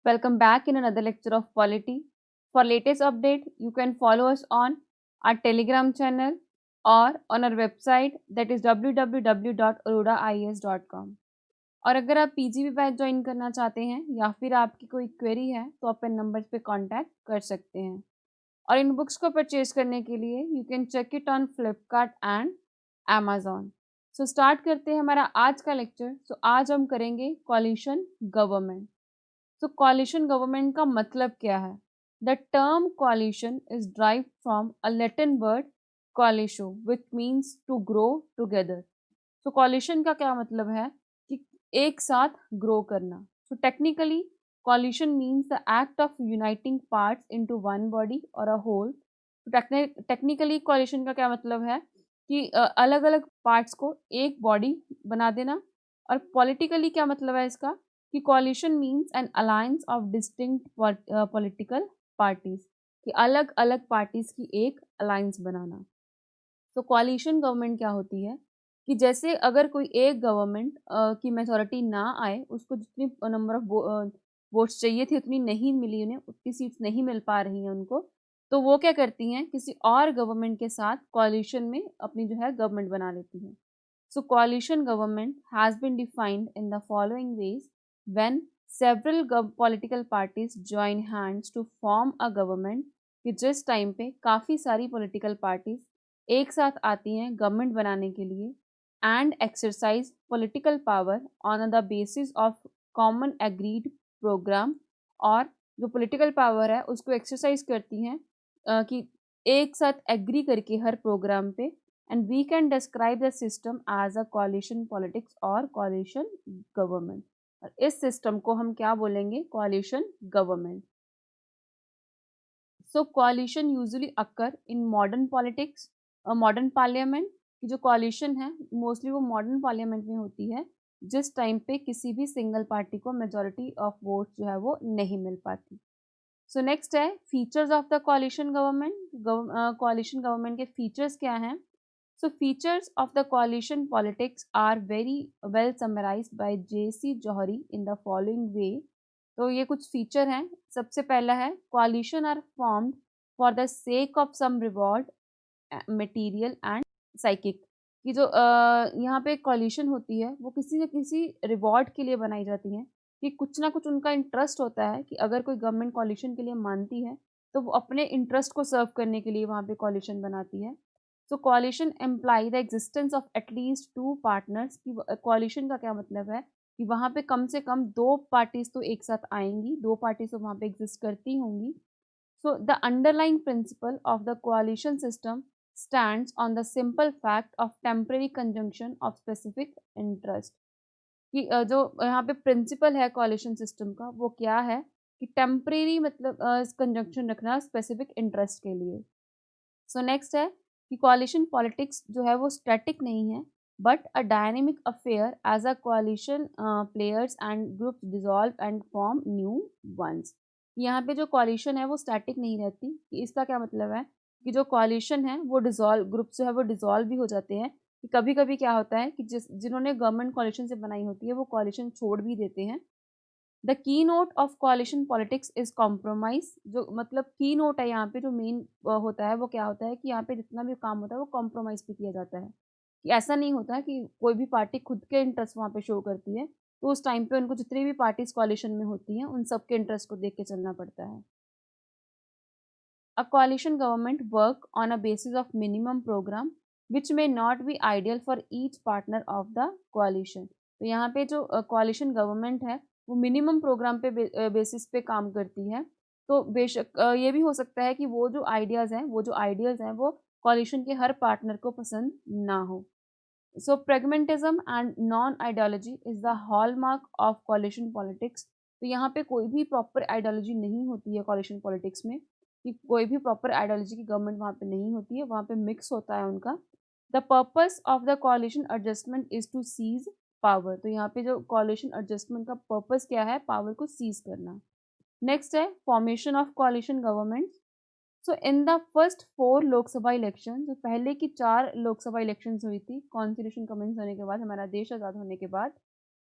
Welcome back in another lecture of polity. For latest update, you can follow us on our Telegram channel or on our website that is www.aroraies.com. और अगर आप PGB batch join करना चाहते हैं या फिर आपकी कोई क्वेरी है तो अपन नंबर पे कांटेक्ट कर सकते हैं। और इन बुक्स को परचेज करने के लिए you can check it on Flipkart and Amazon. So start करते हैं हमारा आज का लेक्चर। आज हम करेंगे कॉलिशन गवर्नमेंट। तो कॉलिशन गवर्नमेंट का मतलब क्या है? The term coalition is derived from a Latin word coalitio which means to grow together. तो कॉलिशन का क्या मतलब है कि एक साथ ग्रो करना। तो technically coalition means the act of uniting parts into one body और अ होल। टेक्निकली कॉलिशन का क्या मतलब है कि अलग अलग पार्ट्स को एक बॉडी बना देना। और पॉलिटिकली क्या मतलब है इसका कि coalition means N alliance of distinct political parties, कि अलग अलग पार्टीज की एक अलायंस बनाना। तो कॉलिशन गवर्नमेंट क्या होती है कि जैसे अगर कोई एक गवर्नमेंट की मेजोरिटी ना आए, उसको जितनी नंबर ऑफ वोट्स चाहिए थी उतनी नहीं मिली, उन्हें उतनी सीट्स नहीं मिल पा रही हैं उनको, तो वो क्या करती हैं किसी और गवर्नमेंट के साथ कॉलिशन में अपनी जो है गवर्नमेंट बना लेती हैं। So coalition government has been defined in the following ways: when several political parties join hands to form a government, कि जिस टाइम पे काफ़ी सारी पॉलिटिकल पार्टीज एक साथ आती हैं गवर्नमेंट बनाने के लिए, and exercise political power on the basis of common agreed programme. और जो पॉलिटिकल पावर है उसको एक्सरसाइज करती हैं कि एक साथ एग्री करके हर प्रोग्राम पे। and we can describe the system as a coalition politics or coalition government। और इस सिस्टम को हम क्या बोलेंगे? coalition government। so coalition usually occur in modern politics, modern parliament। की जो coalition है मोस्टली वो मॉडर्न पार्लियामेंट में होती है जिस टाइम पे किसी भी सिंगल पार्टी को मेजोरिटी ऑफ वोट जो है वो नहीं मिल पाती। सो नेक्स्ट है features of the coalition government. coalition government के फीचर्स क्या हैं? So features of the coalition politics are very well summarized by J.C. Johari in the following way। तो ये कुछ फीचर हैं। सबसे पहला है coalition are formed for the sake of some reward, material and psychic। कि जो यहाँ पे coalition होती है वो किसी न किसी रिवॉर्ड के लिए बनाई जाती है, कि कुछ ना कुछ उनका इंटरेस्ट होता है कि अगर कोई गवर्नमेंट coalition के लिए मानती है तो वो अपने इंटरेस्ट को सर्व करने के लिए वहाँ पे coalition बनाती है। So coalition imply the existence of at least two partners. की कॉलिशन का क्या मतलब है कि वहाँ पे कम से कम दो पार्टीज तो एक साथ आएंगी, दो पार्टीज तो वहाँ पे एग्जिस्ट करती होंगी। So the underlying principle of the coalition system stands on the simple fact of temporary conjunction of specific interest। कि जो यहाँ पे प्रिंसिपल है coalition सिस्टम का वो क्या है कि टेम्परेरी मतलब कंजंक्शन रखना स्पेसिफिक इंटरेस्ट के लिए। सो नेक्स्ट है कि कॉलिशन पॉलिटिक्स जो है वो स्टैटिक नहीं है but a dynamic affair as a coalition players and groups dissolve and form new ones. यहाँ पे जो कॉलिशन है वो स्टैटिक नहीं रहती। कि इसका क्या मतलब है कि जो कॉलिशन है वो डिसॉल्व, ग्रुप जो है वो डिसॉल्व भी हो जाते हैं। कि कभी कभी क्या होता है कि जिन्होंने गवर्नमेंट कॉलिशन से बनाई होती है वो कॉलिशन छोड़ भी देते हैं। The key note of coalition politics is compromise. जो मतलब की नोट है यहाँ पे जो मेन होता है वो क्या होता है कि यहाँ पे जितना भी काम होता है वो कॉम्प्रोमाइज पे किया जाता है। कि ऐसा नहीं होता है कि कोई भी पार्टी खुद के इंटरेस्ट वहाँ पे शो करती है, तो उस टाइम पे उनको जितनी भी पार्टीज कॉलिशन में होती हैं उन सबके इंटरेस्ट को देख के चलना पड़ता है। A coalition government work on a basis of minimum program which may not be ideal for each partner of the coalition। तो यहाँ पे जो coalition government है वो मिनिमम प्रोग्राम पे बेसिस पे काम करती है। तो बेशक ये भी हो सकता है कि वो जो आइडियाज़ हैं वो coalition के हर पार्टनर को पसंद ना हो। सो pragmatism and non ideology is the hallmark of coalition politics। तो यहाँ पे कोई भी प्रॉपर आइडियोलॉजी नहीं होती है coalition politics में। कि कोई भी प्रॉपर आइडियोलॉजी की गवर्नमेंट वहाँ पे नहीं होती है, वहाँ पे मिक्स होता है उनका। The purpose of the coalition adjustment is to seize power. तो यहाँ पे जो कॉलिशन एडजस्टमेंट का पर्पस क्या है? पावर को सीज करना। नेक्स्ट है formation of coalition government. So in the first 4 Lok Sabha election, जो पहले की 4 लोकसभा इलेक्शन हुई थी कॉन्स्टिट्यूशन कमेंस होने के बाद, हमारा देश आज़ाद होने के बाद,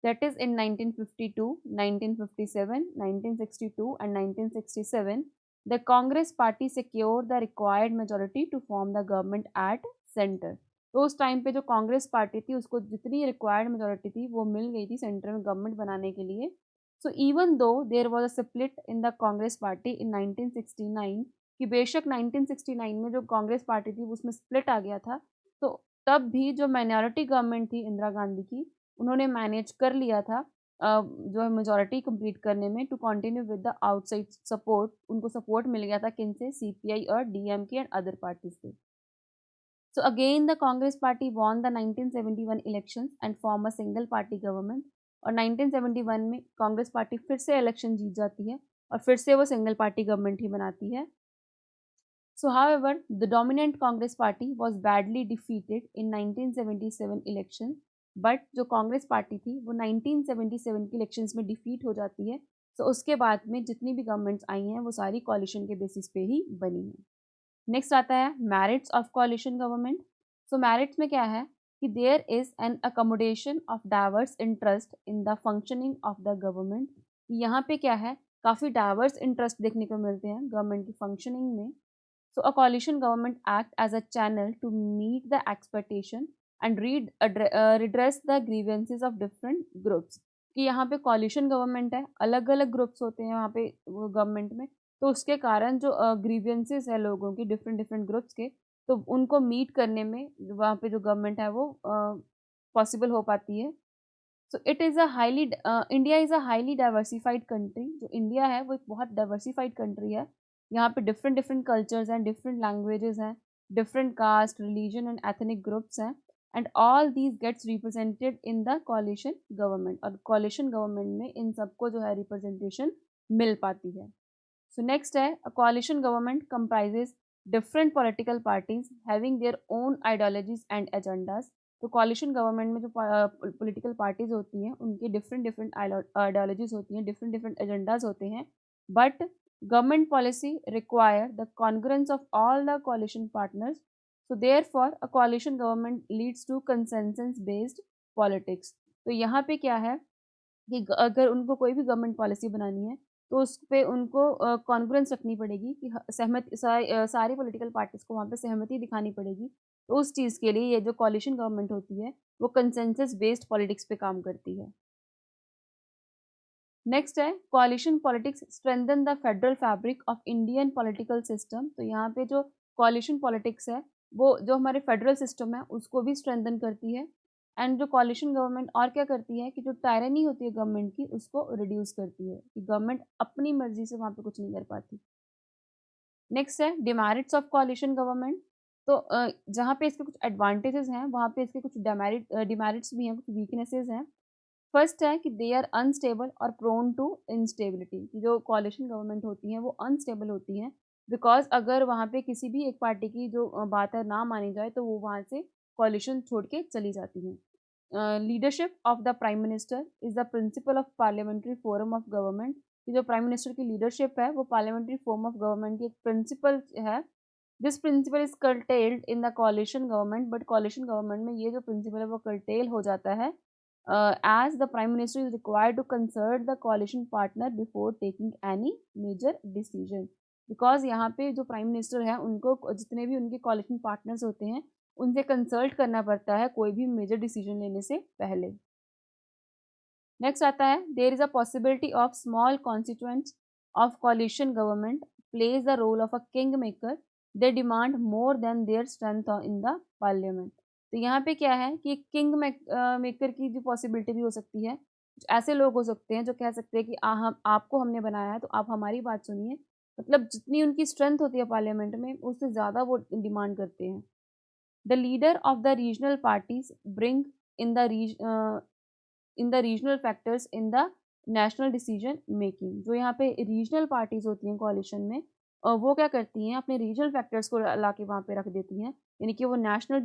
that is in 1952, 1957, 1962 and 1967 the Congress party secured the required majority to form the government at center. तो उस टाइम पे जो कांग्रेस पार्टी थी उसको जितनी रिक्वायर्ड मेजोरिटी थी वो मिल गई थी सेंटर में गवर्नमेंट बनाने के लिए. So even though there was a split in the Congress party in 1969 कि बेशक 1969 में जो कांग्रेस पार्टी थी उसमें स्प्लिट आ गया था, तो तब भी जो माइनॉरिटी गवर्नमेंट थी इंदिरा गांधी की उन्होंने मैनेज कर लिया था जो है मेजोरिटी कंप्लीट करने में to continue with the outside support. उनको सपोर्ट मिल गया था किन से, सीपीआई और डीएमके एंड अदर पार्टीज से. So again the Congress party won the 1971 elections and form a single party government. और 1971 में कांग्रेस पार्टी फिर से इलेक्शन जीत जाती है और फिर से वो सिंगल पार्टी गवर्नमेंट ही बनाती है. So however the dominant Congress party was badly defeated in 1977 election. But जो कांग्रेस पार्टी थी वो 1977 के इलेक्शंस में डिफीट हो जाती है. तो उसके बाद में जितनी भी गवर्नमेंट्स आई हैं वो सारी कॉलिशन के बेसिस पे ही बनी है. नेक्स्ट आता है merits of coalition government. So merits में क्या है कि there is an accommodation of diverse interest in the functioning of the government. यहाँ पे क्या है, काफ़ी डाइवर्स इंटरेस्ट देखने को मिलते हैं गवर्नमेंट की फंक्शनिंग में. So a coalition government act as a channel to meet the expectation and redress the grievances of different groups. कि यहाँ पे कॉलिशन गवर्नमेंट है, अलग अलग ग्रुप्स होते हैं वहाँ पे गवर्नमेंट में, तो उसके कारण जो ग्रीवियंसेस है लोगों की डिफरेंट डिफरेंट ग्रुप्स के, तो उनको मीट करने में वहाँ पे जो गवर्नमेंट है वो पॉसिबल हो पाती है. So it is a highly India is a highly diversified country. जो इंडिया है वो एक बहुत डाइवर्सिफाइड कंट्री है. यहाँ पे डिफरेंट डिफरेंट कल्चर्स हैं, डिफरेंट लैंग्वेजेस हैं, different caste religion and ethnic groups हैं, and all these gets represented in the coalition government. और कॉलिशन गवर्नमेंट में इन सबको जो है रिप्रेजेंटेशन मिल पाती है. So next है a coalition government comprises different political parties having their own ideologies and agendas. तो coalition government में जो political parties होती हैं उनके different ideologies होती हैं, different agendas होते हैं, but government policy require the concurrence of all the coalition partners. So therefore a coalition government leads to consensus based politics. तो यहाँ पे क्या है कि अगर उनको कोई भी गवर्नमेंट पॉलिसी बनानी है तो उस पे उनको कॉन्फ्रेंस रखनी पड़ेगी कि सारी पॉलिटिकल पार्टीज को वहाँ पे सहमति दिखानी पड़ेगी. तो उस चीज़ के लिए ये जो कॉलिशन गवर्नमेंट होती है वो कंसेंसस बेस्ड पॉलिटिक्स पे काम करती है. नेक्स्ट है coalition politics strengthen the federal fabric of Indian political system. तो यहाँ पे जो कॉलिशन पॉलिटिक्स है वो जो हमारे फेडरल सिस्टम है उसको भी स्ट्रेंथन करती है. एंड जो कॉलिशन गवर्नमेंट और क्या करती है कि जो टायरनी होती है गवर्नमेंट की उसको रिड्यूस करती है कि गवर्नमेंट अपनी मर्जी से वहाँ पे कुछ नहीं कर पाती. नेक्स्ट है डिमेरिट्स ऑफ कॉलिशन गवर्नमेंट. तो जहाँ पे इसके कुछ एडवांटेजेस हैं वहाँ पे इसके कुछ डिमेरिट्स भी हैं, कुछ वीकनेसेस हैं. फर्स्ट है कि दे आर अनस्टेबल और प्रोन टू इंस्टेबिलिटी. कि जो कॉलिशन गवर्नमेंट होती हैं वो अनस्टेबल होती हैं बिकॉज अगर वहाँ पे किसी भी एक पार्टी की जो बात है ना मानी जाए तो वो वहाँ से कॉलिशन छोड़ के चली जाती हैं. Leadership of the prime minister is the principle of parliamentary forum of government. कि जो प्राइम मिनिस्टर की लीडरशिप है वो पार्लियामेंट्री फॉर्म ऑफ गवर्नमेंट की एक प्रिंसिपल है. This principle is curtailed in the coalition government. But coalition government में ये जो प्रिंसिपल है वो कर्टेल हो जाता है as the prime minister is required to consult the coalition partner before taking any major decision. because यहाँ पे जो प्राइम मिनिस्टर है उनको जितने भी उनके कॉलिशन पार्टनर्स होते हैं उनसे कंसल्ट करना पड़ता है कोई भी मेजर डिसीजन लेने से पहले. नेक्स्ट आता है there is a possibility of small constituents of coalition government plays the role of a king maker. They demand more than their strength in the parliament. तो यहाँ पे क्या है कि किंग मेकर की जो पॉसिबिलिटी भी हो सकती है. कुछ ऐसे लोग हो सकते हैं जो कह सकते हैं कि हम आपको हमने बनाया है तो आप हमारी बात सुनिए. मतलब जितनी उनकी स्ट्रेंथ होती है पार्लियामेंट में उससे ज़्यादा वो डिमांड करते हैं. The leader of the regional parties bring in the regional factors in the national decision making. जो यहाँ पे रीजनल पार्टीज होती हैं कॉलिशन में वो क्या करती हैं अपने रीजनल फैक्टर्स को ला के वहाँ पे रख देती हैं. यानी कि वो नेशनल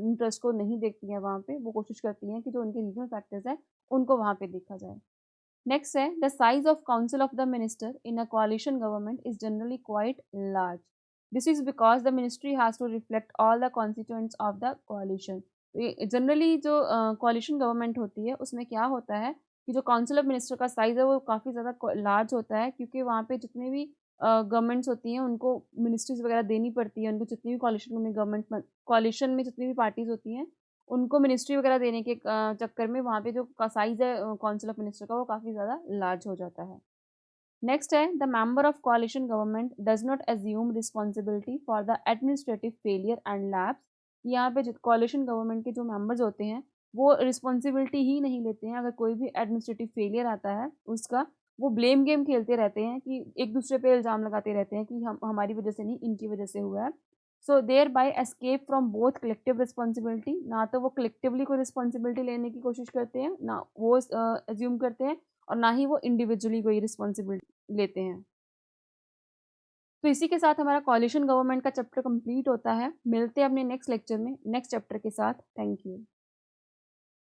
इंटरेस्ट को नहीं देखती हैं वहाँ पे, वो कोशिश करती हैं कि जो उनके रीजनल फैक्टर्स हैं उनको वहाँ पे देखा जाए. नेक्स्ट है the size of council of the minister in a coalition government is generally quite large. This is because the ministry has to reflect all the constituents of the coalition. Generally जो coalition government होती है उसमें क्या होता है कि जो council of minister का साइज़ है वो काफ़ी ज़्यादा लार्ज होता है, क्योंकि वहाँ पे जितने भी गवर्नमेंट्स होती हैं उनको मिनिस्ट्रीज़ वगैरह देनी पड़ती है, उनको जितनी भी कोalition में जितनी भी पार्टीज़ होती हैं, उनको मिनिस्ट्री वगैरह देने के चक्कर में वहाँ पे जो का साइज़ है काउंसिल ऑफ मिनिस्टर का वो काफ़ी ज़्यादा लार्ज हो जाता है। नेक्स्ट है, the member of कोalition government does not assume responsibility for the administrative failure and lapse. यहाँ पे जो कोalition गवर्नमेंट के जो मेंबर्स होते हैं वो रिस्पॉन्सिबिलिटी ही नहीं लेते हैं। अगर कोई भी एडमिनिस्ट्रेटिव फेलियर आता है उसका, वो ब्लेम गेम खेलते रहते हैं कि एक दूसरे पे इल्ज़ाम लगाते रहते हैं कि हम हमारी वजह से नहीं, इनकी वजह से हुआ है। So thereby escape from both collective responsibility, ना तो वो कलेक्टिवली कोई रिस्पॉन्सिबिलिटी लेने की कोशिश करते हैं, ना वो अज्यूम करते हैं, और ना ही वो इंडिविजुअली कोई रिस्पॉन्सिबिलिटी लेते हैं। तो इसी के साथ हमारा कोalition गवर्नमेंट का चैप्टर कंप्लीट होता है। मिलते हैं अपने नेक्स्ट लेक्चर में नेक्स्ट चैप्टर के साथ। Thank you.